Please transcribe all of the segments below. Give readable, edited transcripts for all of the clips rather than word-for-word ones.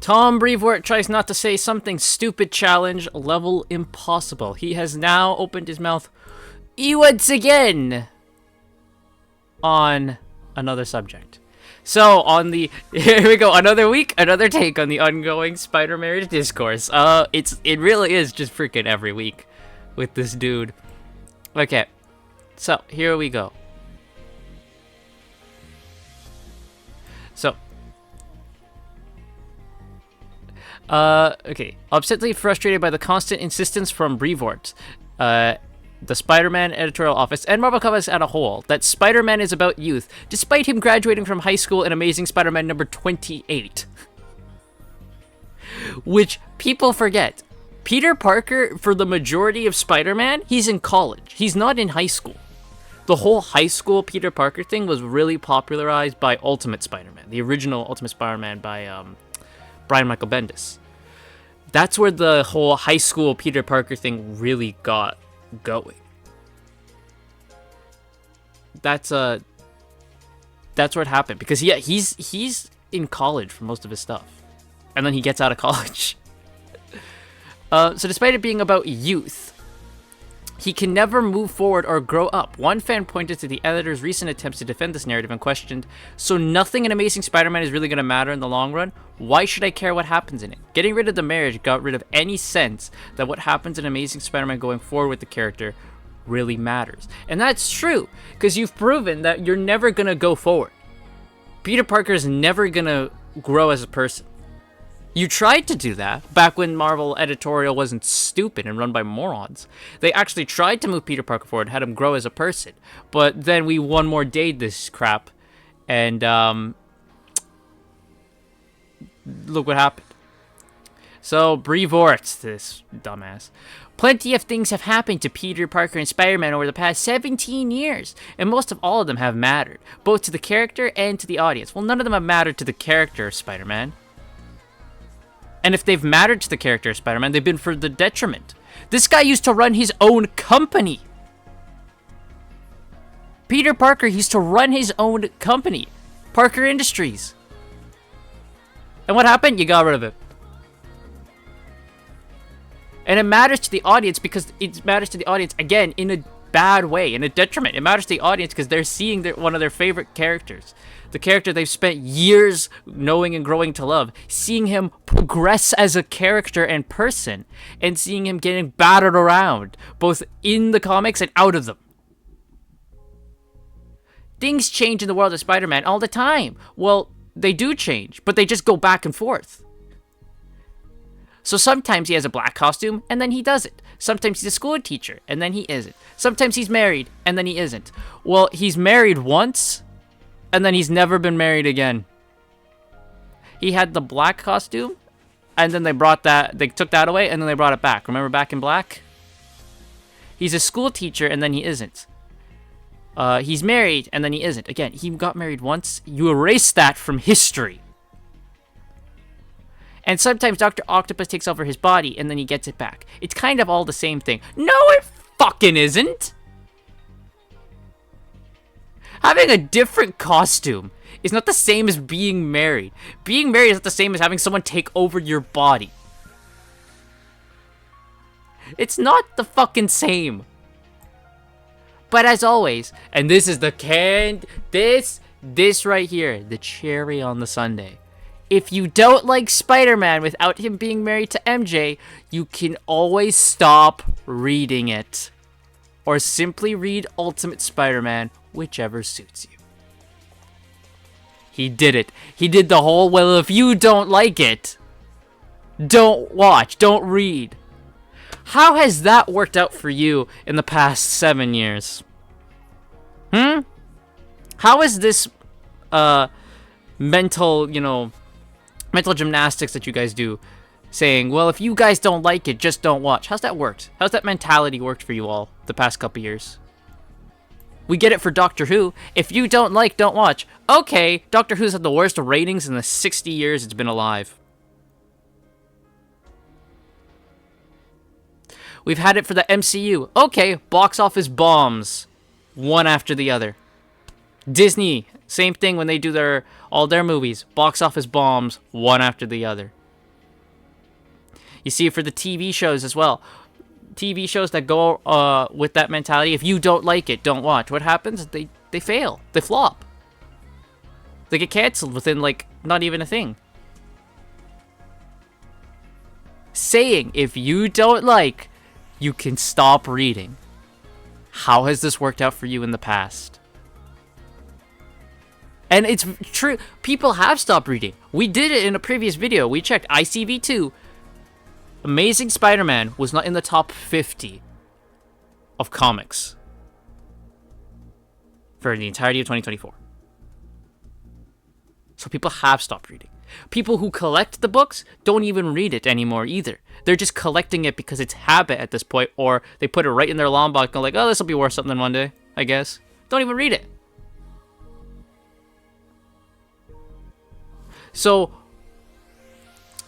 Tom Brevoort tries not to say something stupid. Challenge level impossible. He has now opened his mouth once again on another subject. So on the here we go, another week, another take on the ongoing spider marriage discourse. It really is just freaking every week with this dude. Okay, so here we go. So okay. Upsetly frustrated by the constant insistence from Brevoort, the Spider-Man editorial office, and Marvel Comics as a whole, that Spider-Man is about youth, despite him graduating from high school in Amazing Spider-Man number 28. Which people forget. Peter Parker, for the majority of Spider-Man, he's in college. He's not in high school. The whole high school Peter Parker thing was really popularized by Ultimate Spider-Man, the original Ultimate Spider-Man by Brian Michael Bendis. That's where the whole high school Peter Parker thing really got going. That's where it happened, because yeah, he's in college for most of his stuff, and then he gets out of college. So despite it being about youth, he can never move forward or grow up. One fan pointed to the editor's recent attempts to defend this narrative and questioned, so nothing in Amazing Spider-Man is really going to matter in the long run? Why should I care what happens in it? Getting rid of the marriage got rid of any sense that what happens in Amazing Spider-Man going forward with the character really matters. And that's true, because you've proven that you're never going to go forward. Peter Parker is never going to grow as a person. You tried to do that back when Marvel editorial wasn't stupid and run by morons. They actually tried to move Peter Parker forward, had him grow as a person. But then we one more dayed this crap, and look what happened. So Brevoort, this dumbass. Plenty of things have happened to Peter Parker and Spider-Man over the past 17 years, and most of all of them have mattered, both to the character and to the audience. Well, none of them have mattered to the character of Spider-Man. And if they've mattered to the character of Spider-Man, they've been for the detriment. This guy used to run his own company. Peter Parker used to run his own company, Parker Industries. And what happened? You got rid of it. And it matters to the audience because it matters to the audience, again, in a bad way, in a detriment. It matters to the audience because they're seeing one of their favorite characters. The character they've spent years knowing and growing to love, seeing him progress as a character and person, and seeing him getting battered around, both in the comics and out of them. Things change in the world of Spider-Man all the time. Well, they do change, but they just go back and forth. So sometimes he has a black costume, and then he doesn't. Sometimes he's a school teacher, and then he isn't. Sometimes he's married, and then he isn't. Well, he's married once, and then he's never been married again. He had the black costume, and then they took that away, and then they brought it back. Remember Back in Black? He's a school teacher, and then he isn't. He's married, and then he isn't. Again, he got married once. You erase that from history. And sometimes Dr. Octopus takes over his body, and then he gets it back. It's kind of all the same thing. No, it fucking isn't! Having a different costume is not the same as being married. Being married is not the same as having someone take over your body. It's not the fucking same. But as always, and this is this right here, the cherry on the sundae. If you don't like Spider-Man without him being married to MJ, you can always stop reading it. Or simply read Ultimate Spider-Man, whichever suits you. He did it. He did the whole, well, if you don't like it, don't watch, don't read. How has that worked out for you in the past 7 years? How is this mental gymnastics that you guys do, saying, well, if you guys don't like it, just don't watch? How's that worked? How's that mentality worked for you all the past couple years? We get it for Doctor Who. If you don't like, don't watch. Okay, Doctor Who's had the worst ratings in the 60 years it's been alive. We've had it for the MCU. Okay, box office bombs, one after the other. Disney, same thing when they do all their movies. Box office bombs, one after the other. You see it for the TV shows as well. TV shows that go with that mentality, if you don't like it, don't watch. What happens? They fail. They flop. They get canceled within, like, not even a thing. Saying, if you don't like, you can stop reading. How has this worked out for you in the past? And it's true. People have stopped reading. We did it in a previous video. We checked ICV2. Amazing Spider-Man was not in the top 50 of comics for the entirety of 2024. So people have stopped reading. People who collect the books don't even read it anymore either. They're just collecting it because it's habit at this point, or they put it right in their long box and go like, oh, this will be worth something one day, I guess. Don't even read it. So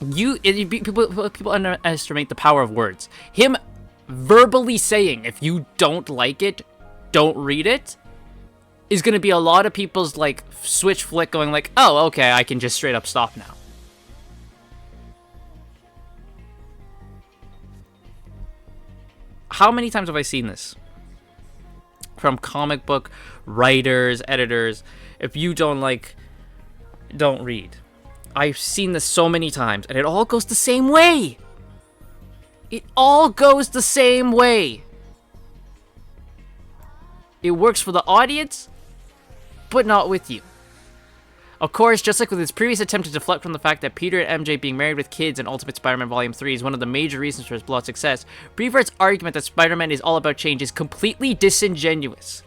people underestimate the power of words. Him verbally saying, if you don't like it, don't read it, is going to be a lot of people's, like, switch flick going like, oh, okay, I can just straight up stop now. How many times have I seen this? From comic book writers, editors, if you don't like, don't read. I've seen this so many times, and it all goes the same way. It all goes the same way. It works for the audience, but not with you. Of course, just like with his previous attempt to deflect from the fact that Peter and MJ being married with kids in Ultimate Spider-Man Volume 3 is one of the major reasons for his blowout success, Brevoort's argument that Spider-Man is all about change is completely disingenuous.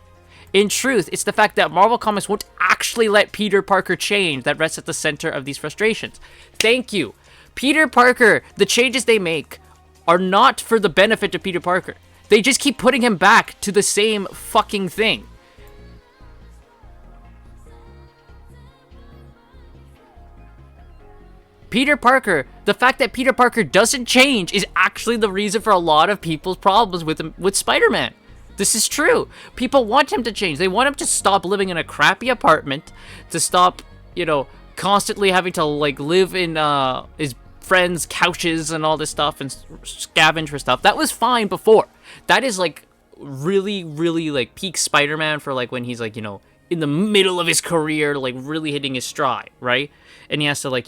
In truth, it's the fact that Marvel Comics won't actually let Peter Parker change that rests at the center of these frustrations. Thank you. Peter Parker, the changes they make are not for the benefit of Peter Parker. They just keep putting him back to the same fucking thing. Peter Parker, the fact that Peter Parker doesn't change is actually the reason for a lot of people's problems with Spider-Man. This is true. People want him to change. They want him to stop living in a crappy apartment, to stop, constantly having to, like, live in his friends' couches and all this stuff and scavenge for stuff. That was fine before. That is, like, really, really, like, peak Spider-Man for, like, when he's, like, in the middle of his career, like, really hitting his stride, right? And he has to, like,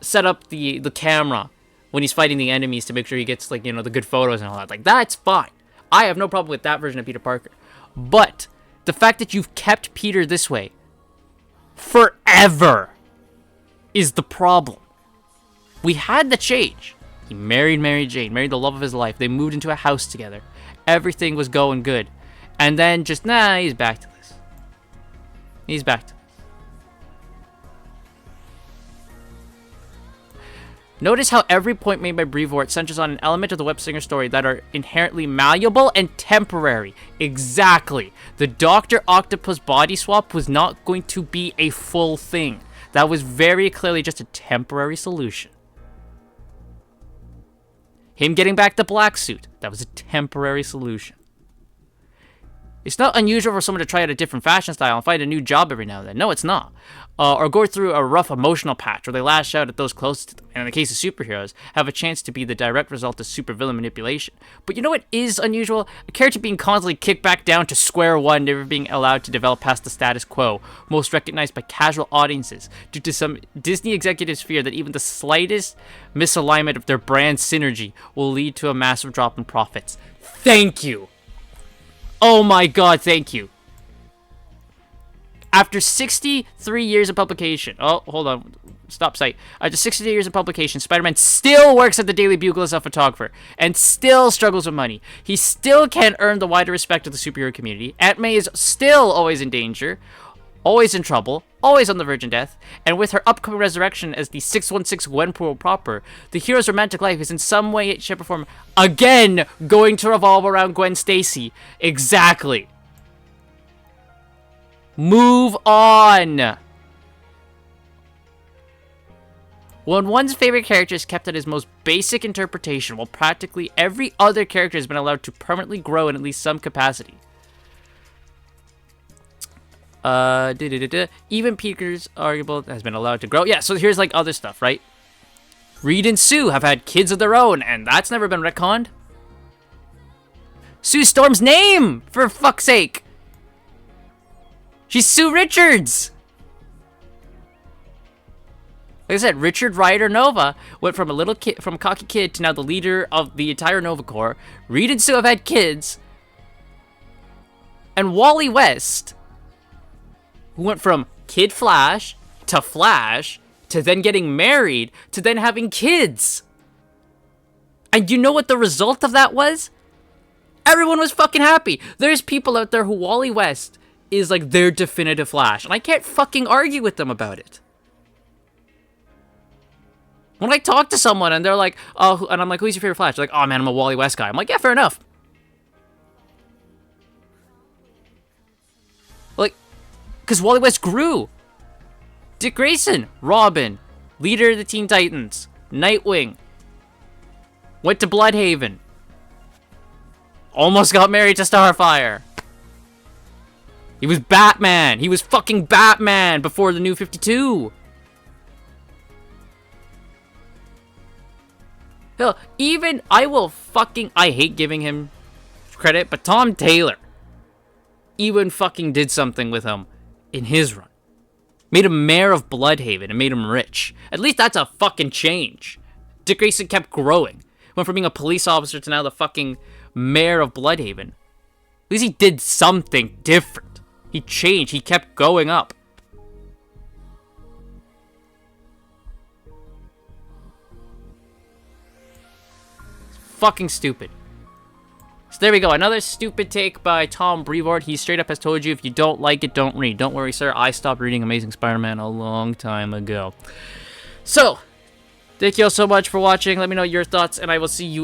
set up the camera when he's fighting the enemies to make sure he gets, like, the good photos and all that. Like, that's fine. I have no problem with that version of Peter Parker. But the fact that you've kept Peter this way forever is the problem. We had the change. He married Mary Jane, married the love of his life. They moved into a house together. Everything was going good. And then just, he's back to this. He's back to this. Notice how every point made by Brevoort centers on an element of the Web Slinger story that are inherently malleable and temporary. Exactly. The Dr. Octopus body swap was not going to be a full thing. That was very clearly just a temporary solution. Him getting back the black suit, that was a temporary solution. It's not unusual for someone to try out a different fashion style and find a new job every now and then. No, it's not. Or go through a rough emotional patch where they lash out at those closest to them, and in the case of superheroes, have a chance to be the direct result of supervillain manipulation. But you know what is unusual? A character being constantly kicked back down to square one, never being allowed to develop past the status quo, most recognized by casual audiences, due to some Disney executives' fear that even the slightest misalignment of their brand synergy will lead to a massive drop in profits. Thank you! Oh my god, thank you. After 63 years of publication... Oh, hold on. Stop sight. After 63 years of publication, Spider-Man still works at the Daily Bugle as a photographer and still struggles with money. He still can't earn the wider respect of the superhero community. Aunt May is still always in danger, always in trouble, always on the verge of death, and with her upcoming resurrection as the 616 Gwenpool proper, the hero's romantic life is in some way, shape, or form again going to revolve around Gwen Stacy. Exactly. Move on. When one's favorite character is kept at his most basic interpretation, while practically every other character has been allowed to permanently grow in at least some capacity. Even Peter's arguable has been allowed to grow. Yeah, so here's like other stuff, right? Reed and Sue have had kids of their own, and that's never been retconned. Sue Storm's name, for fuck's sake. She's Sue Richards. Like I said, Richard Ryder Nova went from a little kid, from a cocky kid, to now the leader of the entire Nova Corps. Reed and Sue have had kids. And Wally West, who went from Kid Flash to then getting married to then having kids. And you know what the result of that was? Everyone was fucking happy. There's people out there who Wally West is like their definitive Flash, and I can't fucking argue with them about it. When I talk to someone and they're like, oh, and I'm like, who's your favorite Flash? They're like, oh man, I'm a Wally West guy. I'm like, yeah, fair enough. Like, because Wally West grew. Dick Grayson, Robin, leader of the Teen Titans, Nightwing, went to Bloodhaven, almost got married to Starfire. He was Batman. He was fucking Batman before the New 52. Hell, even I hate giving him credit, but Tom Taylor even fucking did something with him in his run. Made him mayor of Bloodhaven and made him rich. At least that's a fucking change. Dick Grayson kept growing. Went from being a police officer to now the fucking mayor of Bloodhaven. At least he did something different. He changed. He kept going up. It's fucking stupid. So there we go. Another stupid take by Tom Brevoort. He straight up has told you, if you don't like it, don't read. Don't worry, sir. I stopped reading Amazing Spider-Man a long time ago. So, thank you all so much for watching. Let me know your thoughts, and I will see you all